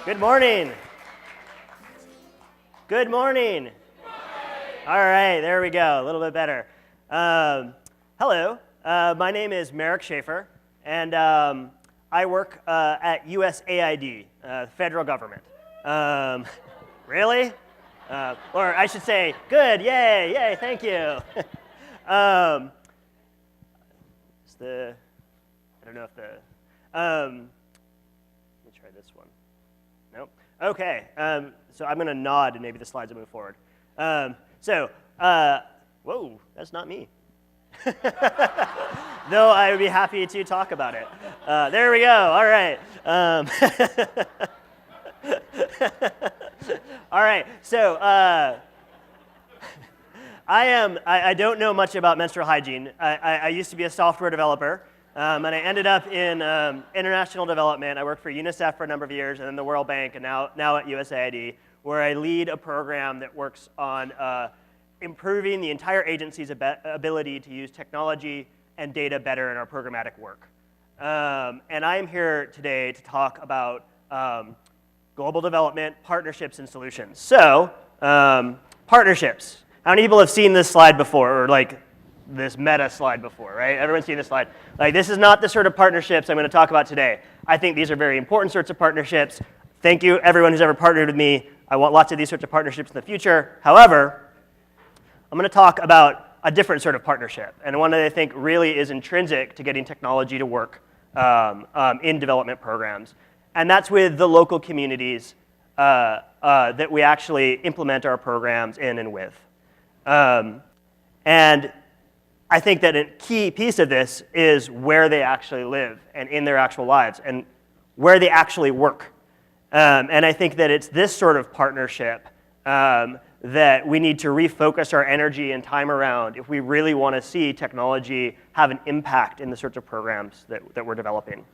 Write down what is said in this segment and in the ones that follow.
Good morning. Good morning. All right, there we go, a little bit better. Hello, my name is Merrick Schaefer, and I work at USAID, federal government. Really? Or I should say, good, yay, thank you. I don't know if let me try this one. Nope. Okay, so I'm going to nod and maybe the slides will move forward. Whoa, that's not me. Though I would be happy to talk about it. There we go, all right. All right, so I don't know much about menstrual hygiene. I used to be a software developer, and I ended up in international development. I worked for UNICEF for a number of years, and then the World Bank, and now at USAID, where I lead a program that works on improving the entire agency's ability to use technology and data better in our programmatic work. And I'm here today to talk about global development, partnerships, and solutions. So, partnerships. How many people have seen this slide before, or like this meta slide before, right? Everyone's seen this slide. Like, this is not the sort of partnerships I'm going to talk about today. I think these are very important sorts of partnerships. Thank you, everyone who's ever partnered with me. I want lots of these sorts of partnerships in the future. However, I'm going to talk about a different sort of partnership, and one that I think really is intrinsic to getting technology to work in development programs. And that's with the local communities that we actually implement our programs in and with. And I think that a key piece of this is where they actually live and in their actual lives and where they actually work. And I think that it's this sort of partnership that we need to refocus our energy and time around if we really want to see technology have an impact in the sorts of programs that we're developing.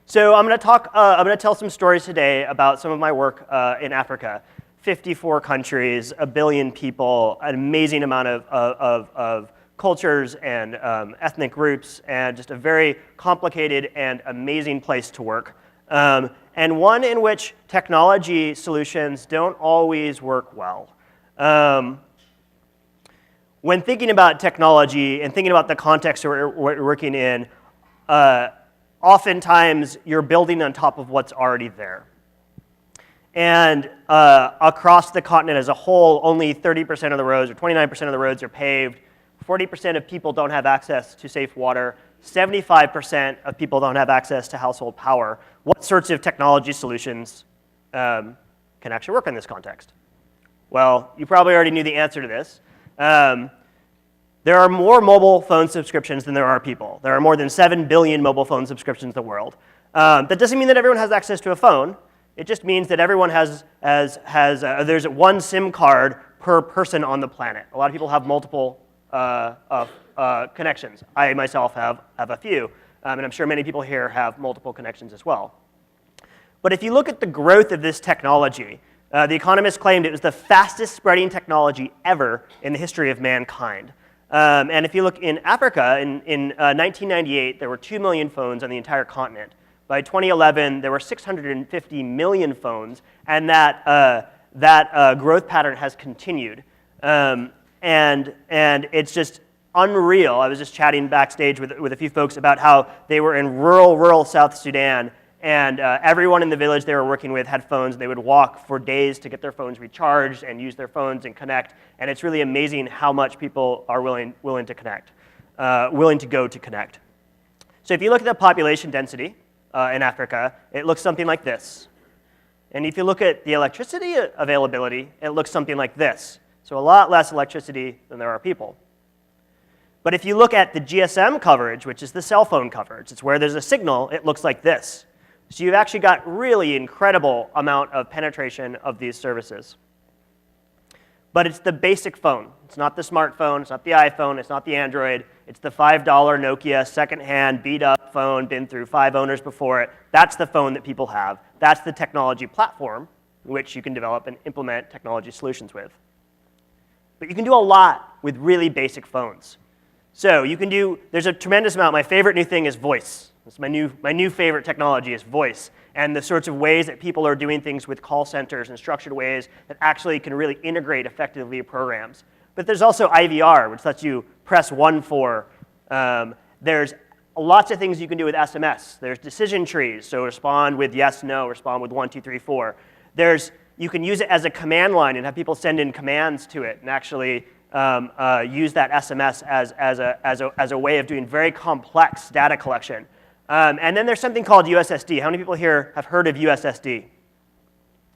So I'm going to tell some stories today about some of my work in Africa. 54 countries, 1 billion people, an amazing amount of cultures and ethnic groups, and just a very complicated and amazing place to work. And one in which technology solutions don't always work well. When thinking about technology and thinking about the context we're working in, oftentimes you're building on top of what's already there. And across the continent as a whole, only 30% of the roads or 29% of the roads are paved. 40% of people don't have access to safe water. 75% of people don't have access to household power. What sorts of technology solutions can actually work in this context? Well, you probably already knew the answer to this. There are more mobile phone subscriptions than there are people. There are more than 7 billion mobile phone subscriptions in the world. That doesn't mean that everyone has access to a phone. It just means that everyone there's one SIM card per person on the planet. A lot of people have multiple connections. I myself have a few, and I'm sure many people here have multiple connections as well. But if you look at the growth of this technology, The Economist claimed it was the fastest spreading technology ever in the history of mankind. And if you look in Africa, in 1998, there were 2 million phones on the entire continent. By 2011, there were 650 million phones, and that growth pattern has continued. And it's just unreal. I was just chatting backstage with a few folks about how they were in rural South Sudan, and everyone in the village they were working with had phones. They would walk for days to get their phones recharged and use their phones and connect. And it's really amazing how much people are willing to connect, willing to go to connect. So if you look at the population density in Africa, it looks something like this. And if you look at the electricity availability, it looks something like this. So a lot less electricity than there are people. But if you look at the GSM coverage, which is the cell phone coverage, it's where there's a signal, it looks like this. So you've actually got really incredible amount of penetration of these services. But it's the basic phone. It's not the smartphone, it's not the iPhone, it's not the Android. It's the $5 Nokia secondhand beat-up phone, been through 5 owners before it. That's the phone that people have. That's the technology platform in which you can develop and implement technology solutions with. But you can do a lot with really basic phones. So you can there's a tremendous amount. My favorite new thing is voice. It's my new favorite technology is voice. and the sorts of ways that people are doing things with call centers and structured ways that actually can really integrate effectively with programs. But there's also IVR, which lets you press 1 for. There's lots of things you can do with SMS. There's decision trees, so respond with yes, no, respond with 1, 2, 3, 4. You can use it as a command line and have people send in commands to it and actually use that SMS as a way of doing very complex data collection. And then there's something called USSD. How many people here have heard of USSD?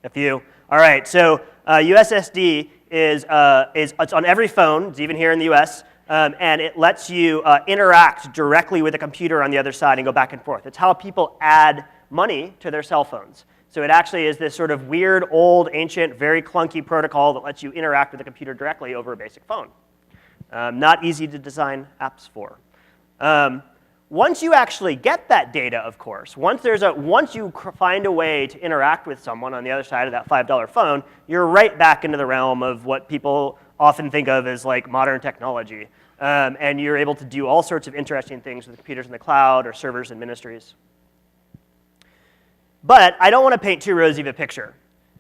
A few. All right, so USSD is it's on every phone. It's even here in the US. And it lets you interact directly with a computer on the other side and go back and forth. It's how people add money to their cell phones. So it actually is this sort of weird, old, ancient, very clunky protocol that lets you interact with the computer directly over a basic phone. Not easy to design apps for. Once you actually get that data, of course, once you find a way to interact with someone on the other side of that $5 phone, you're right back into the realm of what people often think of as like modern technology. And you're able to do all sorts of interesting things with computers in the cloud or servers and ministries. But I don't want to paint too rosy of a picture.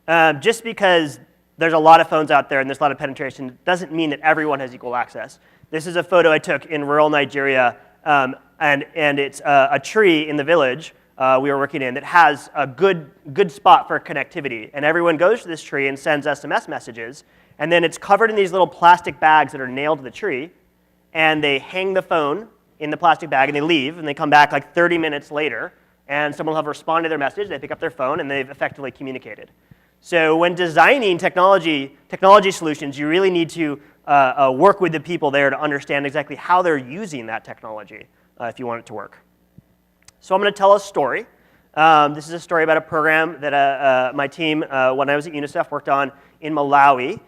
Just because there's a lot of phones out there and there's a lot of penetration doesn't mean that everyone has equal access. This is a photo I took in rural Nigeria, and it's a tree in the village we were working in that has a good spot for connectivity. And everyone goes to this tree and sends SMS messages, and then it's covered in these little plastic bags that are nailed to the tree, and they hang the phone in the plastic bag and they leave, and they come back like 30 minutes later, and someone will have responded to their message, they pick up their phone, and they've effectively communicated. So when designing technology solutions, you really need to work with the people there to understand exactly how they're using that technology if you want it to work. So I'm going to tell a story. This is a story about a program that my team, when I was at UNICEF, worked on in Malawi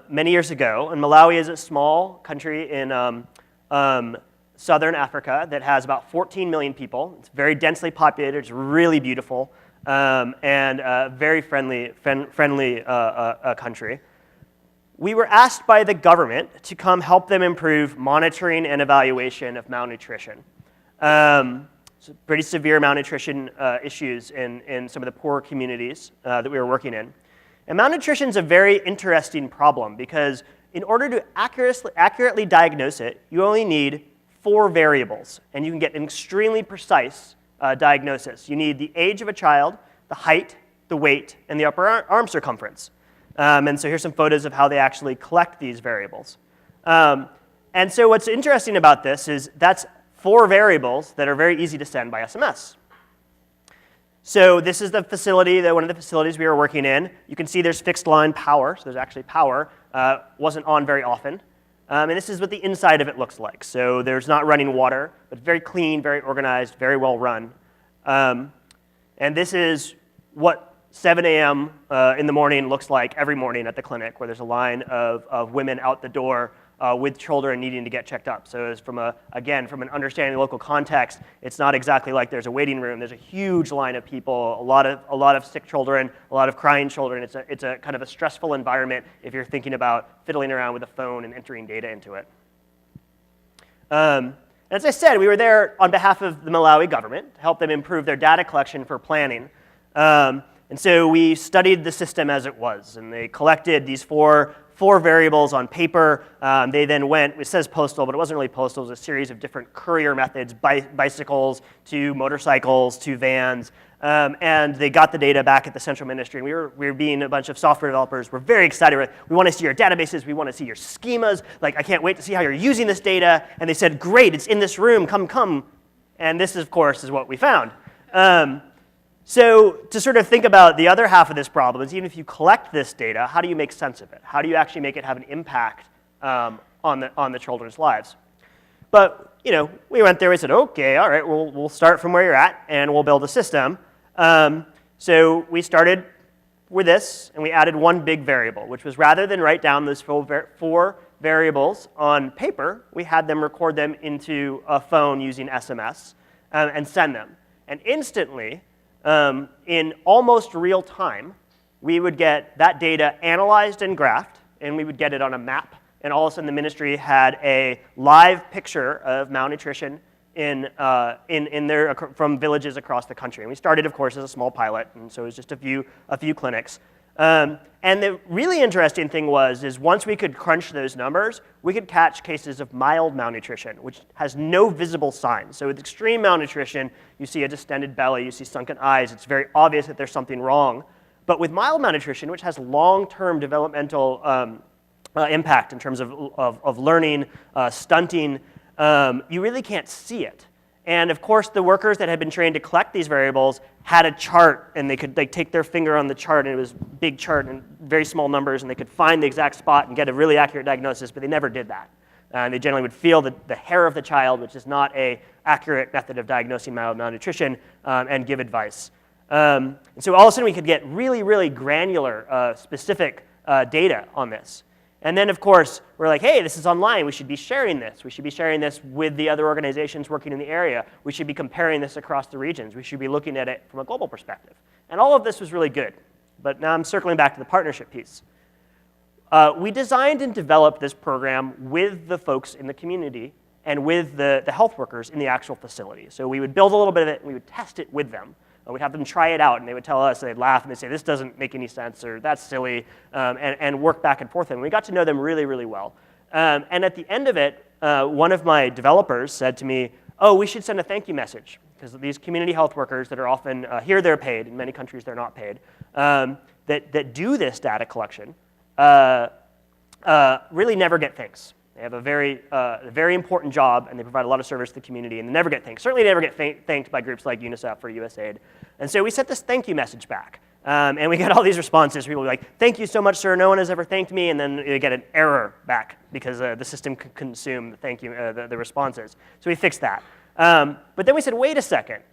many years ago. And Malawi is a small country in southern Africa that has about 14 million people. It's very densely populated. It's really beautiful and very friendly country. We were asked by the government to come help them improve monitoring and evaluation of malnutrition. So pretty severe malnutrition issues in some of the poorer communities that we were working in. And malnutrition is a very interesting problem because in order to accurately diagnose it, you only need 4 variables, and you can get an extremely precise diagnosis. You need the age of a child, the height, the weight, and the upper arm circumference. And so here's some photos of how they actually collect these variables. And so what's interesting about this is that's 4 variables that are very easy to send by SMS. So this is the facility, one of the facilities we were working in. You can see there's fixed line power, so there's actually power. Wasn't on very often. And this is what the inside of it looks like. So there's not running water, but very clean, very organized, very well run. And this is what 7 a.m. In the morning looks like every morning at the clinic, where there's a line of women out the door with children needing to get checked up. So as from an understanding of local context, it's not exactly like there's a waiting room. There's a huge line of people, a lot of sick children, a lot of crying children. It's a kind of a stressful environment if you're thinking about fiddling around with a phone and entering data into it. As I said, we were there on behalf of the Malawi government to help them improve their data collection for planning. And so we studied the system as it was, and they collected these four variables on paper. They then went, it says postal, but it wasn't really postal. It was a series of different courier methods, bicycles to motorcycles to vans. And they got the data back at the central ministry. And we were being a bunch of software developers. We're very excited. We want to see your databases. We want to see your schemas. Like, I can't wait to see how you're using this data. And they said, great, it's in this room. Come. And this, of course, is what we found. So to sort of think about the other half of this problem is even if you collect this data, how do you make sense of it? How do you actually make it have an impact on the children's lives? But we went there. We said, okay, all right, we'll start from where you're at, and we'll build a system. So we started with this, and we added one big variable, which was rather than write down those 4 variables on paper, we had them record them into a phone using SMS and send them. And instantly, in almost real time, we would get that data analyzed and graphed, and we would get it on a map. And all of a sudden, the ministry had a live picture of malnutrition from villages across the country. And we started, of course, as a small pilot, and so it was just a few clinics. And the really interesting thing is once we could crunch those numbers, we could catch cases of mild malnutrition, which has no visible signs. So with extreme malnutrition, you see a distended belly, you see sunken eyes. It's very obvious that there's something wrong. But with mild malnutrition, which has long-term developmental impact in terms of learning, stunting, you really can't see it. And of course, the workers that had been trained to collect these variables had a chart, and they could take their finger on the chart, and it was a big chart and very small numbers, and they could find the exact spot and get a really accurate diagnosis, but they never did that. They generally would feel the hair of the child, which is not an accurate method of diagnosing mild malnutrition, and give advice. And so all of a sudden, we could get really, really granular, specific data on this. And then, of course, we're like, hey, this is online. We should be sharing this. We should be sharing this with the other organizations working in the area. We should be comparing this across the regions. We should be looking at it from a global perspective. And all of this was really good. But now I'm circling back to the partnership piece. We designed and developed this program with the folks in the community and with the health workers in the actual facility. So we would build a little bit of it, and we would test it with them. We'd have them try it out, and they would tell us, they'd laugh, and they'd say, this doesn't make any sense, or that's silly, and work back and forth. And we got to know them really, really well. And at the end of it, one of my developers said to me, oh, we should send a thank you message, because these community health workers that are often, here they're paid, in many countries they're not paid, that do this data collection really never get thanks. They have a very important job, and they provide a lot of service to the community, and they never get thanked. Certainly they never get thanked by groups like UNICEF or USAID. And so we sent this thank you message back. And we got all these responses. People were like, thank you so much, sir. No one has ever thanked me. And then you get an error back because the system could consume the responses. So we fixed that. But then we said, wait a second.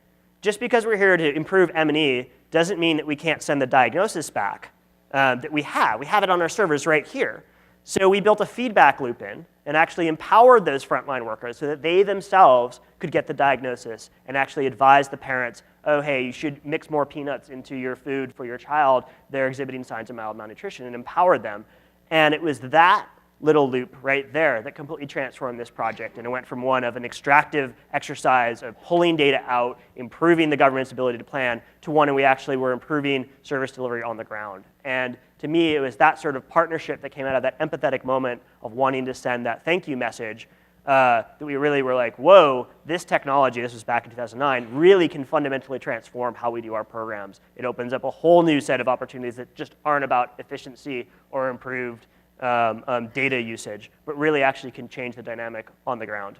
Just because we're here to improve M&E doesn't mean that we can't send the diagnosis back that we have. We have it on our servers right here. So we built a feedback loop in and actually empowered those frontline workers so that they themselves could get the diagnosis and actually advise the parents, oh, hey, you should mix more peanuts into your food for your child. They're exhibiting signs of mild malnutrition, and empowered them. And it was that little loop right there that completely transformed this project. And it went from one of an extractive exercise of pulling data out, improving the government's ability to plan, to one where we actually were improving service delivery on the ground. And to me, it was that sort of partnership that came out of that empathetic moment of wanting to send that thank you message that we really were like, whoa, this technology, this was back in 2009, really can fundamentally transform how we do our programs. It opens up a whole new set of opportunities that just aren't about efficiency or improved data usage, but really actually can change the dynamic on the ground.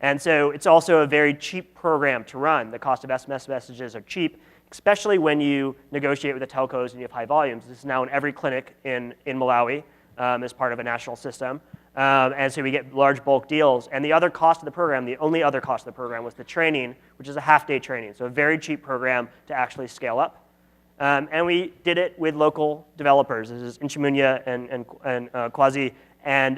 And so it's also a very cheap program to run. The cost of SMS messages are cheap, especially when you negotiate with the telcos and you have high volumes. This is now in every clinic in Malawi as part of a national system. And so we get large bulk deals. And the other cost of the program, the only other cost of the program was the training, which is a half-day training. So a very cheap program to actually scale up. And we did it with local developers. This is Inchimunya and Kwazi, and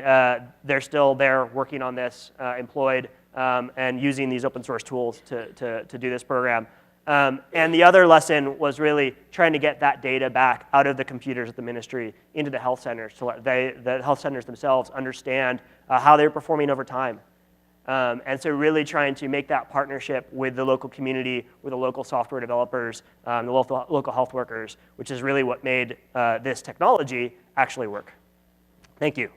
they're still there working on this, employed, and using these open source tools to do this program. And the other lesson was really trying to get that data back out of the computers at the ministry into the health centers to let the health centers themselves understand how they're performing over time. And so really trying to make that partnership with the local community, with the local software developers, the local health workers, which is really what made this technology actually work. Thank you.